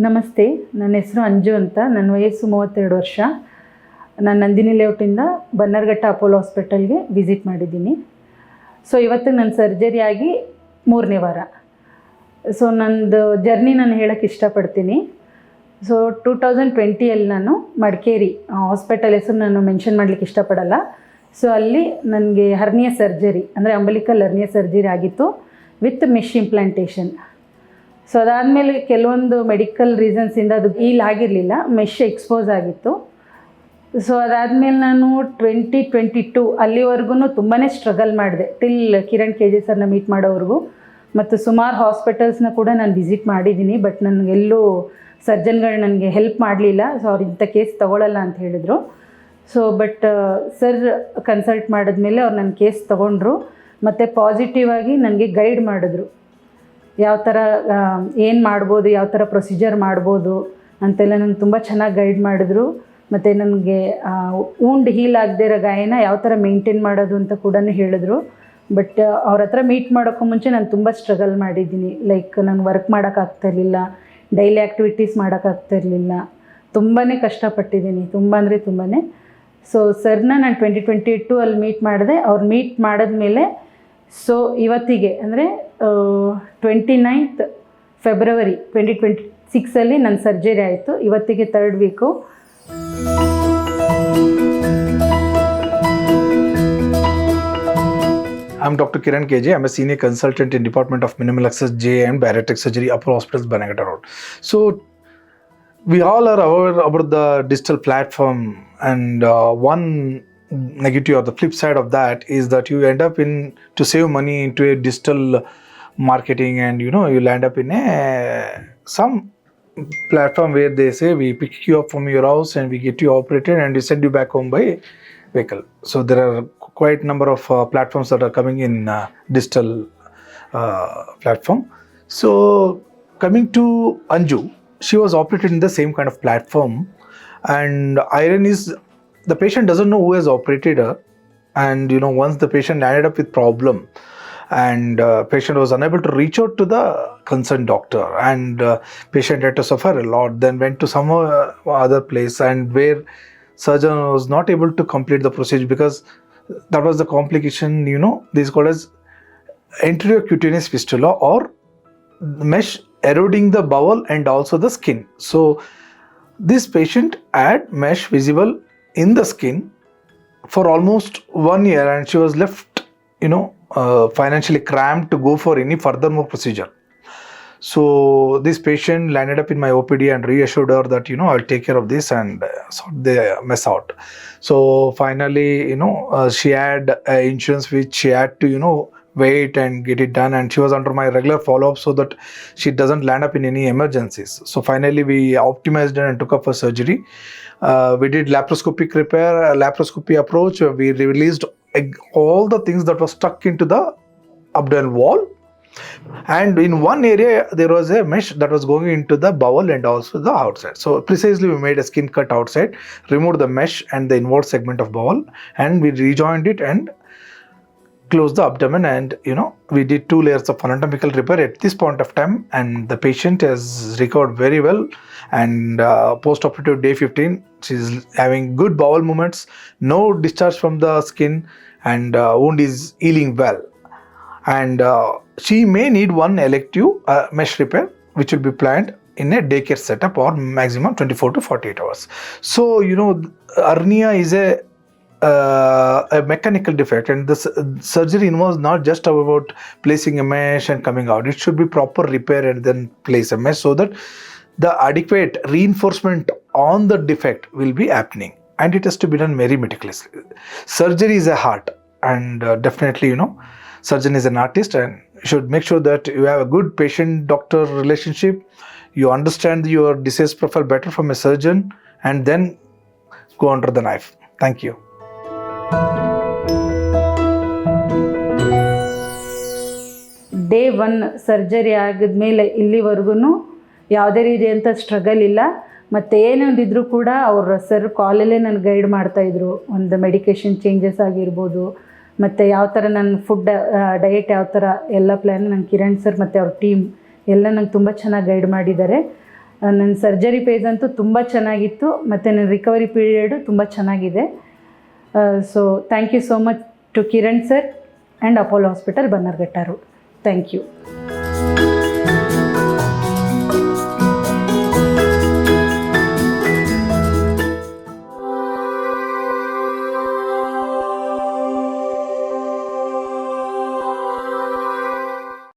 ನಮಸ್ತೆ, ನನ್ನ ಹೆಸರು ಅಂಜು ಅಂತ. ನನ್ನ ವಯಸ್ಸು 32 ವರ್ಷ. ನಾನು ನಂದಿನಿ ಲೇಔಟಿಂದ ಬನ್ನರ್ಘಟ್ಟ ಅಪೋಲೋ ಹಾಸ್ಪಿಟಲ್ಗೆ ವಿಸಿಟ್ ಮಾಡಿದ್ದೀನಿ. ಸೊ ಇವತ್ತು ನನ್ನ ಸರ್ಜರಿ ಆಗಿ 3ನೇ ವಾರ. ಸೊ ನಂದು ಜರ್ನಿ ನಾನು ಹೇಳೋಕ್ಕೆ ಇಷ್ಟಪಡ್ತೀನಿ. ಸೊ 2020 ನಾನು ಮಡಿಕೇರಿ ಹಾಸ್ಪಿಟಲ್ ಹೆಸರು ನಾನು ಮೆನ್ಷನ್ ಮಾಡಲಿಕ್ಕೆ ಇಷ್ಟಪಡಲ್ಲ. ಸೊ ಅಲ್ಲಿ ನನಗೆ ಹರ್ನಿಯಾ ಸರ್ಜರಿ ಅಂದರೆ ಅಂಬಲಿಕಲ್ ಹರ್ನಿಯಾ ಸರ್ಜರಿ ಆಗಿತ್ತು ವಿತ್ ಮೆಶ್ ಇಂಪ್ಲಾಂಟೇಷನ್. ಸೊ ಅದಾದಮೇಲೆ ಕೆಲವೊಂದು ಮೆಡಿಕಲ್ ರೀಸನ್ಸಿಂದ ಅದು ಹೀಲ್ ಆಗಿರಲಿಲ್ಲ, ಮೆಶ್ ಎಕ್ಸ್ಪೋಸ್ ಆಗಿತ್ತು. ಸೊ ಅದಾದಮೇಲೆ ನಾನು 2022 ಅಲ್ಲಿವರೆಗೂ ತುಂಬಾ ಸ್ಟ್ರಗಲ್ ಮಾಡಿದೆ, ಟಿಲ್ ಕಿರಣ್ KG ಸರ್ನ ಮೀಟ್ ಮಾಡೋವರೆಗೂ. ಮತ್ತು ಸುಮಾರು ಹಾಸ್ಪಿಟಲ್ಸ್ನ ಕೂಡ ನಾನು ವಿಸಿಟ್ ಮಾಡಿದ್ದೀನಿ. ಬಟ್ ನನಗೆಲ್ಲೂ ಸರ್ಜನ್ಗಳು ನನಗೆ ಹೆಲ್ಪ್ ಮಾಡಲಿಲ್ಲ. ಸೊ ಅವ್ರು ಇಂಥ ಕೇಸ್ ತೊಗೊಳ್ಳಲ್ಲ ಅಂತ ಹೇಳಿದರು. ಸೊ ಬಟ್ ಸರ್ ಕನ್ಸಲ್ಟ್ ಮಾಡಿದ್ಮೇಲೆ ಅವ್ರು ನನ್ನ ಕೇಸ್ ತೊಗೊಂಡ್ರು ಮತ್ತು ಪಾಸಿಟಿವ್ ಆಗಿ ನನಗೆ ಗೈಡ್ ಮಾಡಿದ್ರು. ಯಾವ ಥರ ಏನು ಮಾಡ್ಬೋದು, ಯಾವ ಥರ ಪ್ರೊಸೀಜರ್ ಮಾಡ್ಬೋದು ಅಂತೆಲ್ಲ ನನಗೆ ತುಂಬ ಚೆನ್ನಾಗಿ ಗೈಡ್ ಮಾಡಿದ್ರು. ಮತ್ತು ನನಗೆ ವೂಂಡ್ ಹೀಲ್ ಆಗದೇ ಇರೋ ಗಾಯನ ಯಾವ ಥರ ಮೇಂಟೈನ್ ಮಾಡೋದು ಅಂತ ಕೂಡ ಹೇಳಿದ್ರು. ಬಟ್ ಅವ್ರ ಹತ್ರ ಮೀಟ್ ಮಾಡೋಕ್ಕೂ ಮುಂಚೆ ನಾನು ತುಂಬ ಸ್ಟ್ರಗಲ್ ಮಾಡಿದ್ದೀನಿ. ಲೈಕ್ ನಾನು ವರ್ಕ್ ಮಾಡೋಕ್ಕಾಗ್ತಾಯಿರಲಿಲ್ಲ, ಡೈಲಿ ಆ್ಯಕ್ಟಿವಿಟೀಸ್ ಮಾಡೋಕ್ಕಾಗ್ತಾಯಿರಲಿಲ್ಲ, ತುಂಬಾ ಕಷ್ಟಪಟ್ಟಿದ್ದೀನಿ, ತುಂಬ ಅಂದರೆ ತುಂಬಾ. ಸೊ ಸರ್ನ ನಾನು 2022 ಅಲ್ಲಿ ಮೀಟ್ ಮಾಡಿದೆ. ಅವ್ರು ಮೀಟ್ ಮಾಡಿದ್ಮೇಲೆ ಸೊ ಇವತ್ತಿಗೆ ಅಂದರೆ 29th ಫೆಬ್ರವರಿ 2026 ನನ್ನ ಸರ್ಜರಿ ಆಯಿತು. ಇವತ್ತಿಗೆ 3rd week. I'm Dr. Kiran KG. I'm a senior consultant in Department of Minimal Access JA and Bariatric Surgery, Apollo Hospitals, Banagata Road. So, we all are aware about the digital platform, and one negative or the flip side of that is that you end up in to save money into a digital marketing, and you'll end up in some platform where they say we pick you up from your house and we get you operated and we send you back home by vehicle. So there are quite number of platforms that are coming in digital platform. So coming to Anju, she was operated in the same kind of platform, and iron is the patient doesn't know who has operated her, and once the patient ended up with problem and patient was unable to reach out to the concerned doctor, and patient had to suffer a lot, then went to some other place, and where surgeon was not able to complete the procedure because that was the complication. This is called as anterior cutaneous fistula, or mesh eroding the bowel and also the skin. So this patient had mesh visible in the skin for almost 1 year, and she was left financially cramped to go for any further more procedure. So this patient landed up in my OPD and reassured her that I'll take care of this and sort the mess out. So finally she had insurance which she had to wait and get it done, and she was under my regular follow-up so that she doesn't land up in any emergencies. So finally we optimized her and took up her surgery. We did laparoscopic repair, laparoscopy approach. We released all the things that were stuck into the abdominal wall, and in one area there was a mesh that was going into the bowel and also the outside. So precisely we made a skin cut outside, removed the mesh and the inward segment of bowel, and we rejoined it and closed the abdomen, and we did 2 layers of anatomical repair at this point of time, and the patient has recovered very well, and post-operative day 15 she's having good bowel movements, no discharge from the skin, and wound is healing well, and she may need one elective mesh repair which will be planned in a daycare setup or maximum 24 to 48 hours. So hernia is a mechanical defect, and this surgery involves not just about placing a mesh and coming out. It should be proper repair and then place a mesh so that the adequate reinforcement on the defect will be happening, and it has to be done very meticulously. Surgery is a art, and definitely surgeon is an artist, and you should make sure that you have a good patient-doctor relationship. You understand your disease profile better from a surgeon, and then go under the knife. Thank you. Day 1 surgery ಆಗಿದ್ಮೇಲೆ ಇಲ್ಲಿವರೆಗೂ ಯಾವುದೇ ರೀತಿಯಂಥ struggle ಇಲ್ಲ. ಮತ್ತು ಏನೊಂದಿದ್ರು ಕೂಡ ಅವ್ರ sir ಕಾಲಲ್ಲೇ ನನಗೆ guide ಮಾಡ್ತಾಯಿದ್ರು. ಒಂದು ಮೆಡಿಕೇಷನ್ ಚೇಂಜಸ್ ಆಗಿರ್ಬೋದು, ಮತ್ತು ಯಾವ ಥರ ನನ್ನ ಫುಡ್ ಡಯಟ್ ಯಾವ ಥರ ಎಲ್ಲ ಪ್ಲ್ಯಾನ್ ನನ್ನ ಕಿರಣ್ ಸರ್ ಮತ್ತು ಅವ್ರ ಟೀಮ್ ಎಲ್ಲ ನಂಗೆ ತುಂಬ ಚೆನ್ನಾಗಿ ಗೈಡ್ ಮಾಡಿದ್ದಾರೆ. ನನ್ನ ಸರ್ಜರಿ ಫೇಸ್ ಅಂತೂ ತುಂಬ ಚೆನ್ನಾಗಿತ್ತು ಮತ್ತು ನನ್ನ ರಿಕವರಿ ಪೀರಿಯಡು ತುಂಬ ಚೆನ್ನಾಗಿದೆ. So thank you so much to Kiran sir and Apollo hospital Bannerghatta road. Thank you.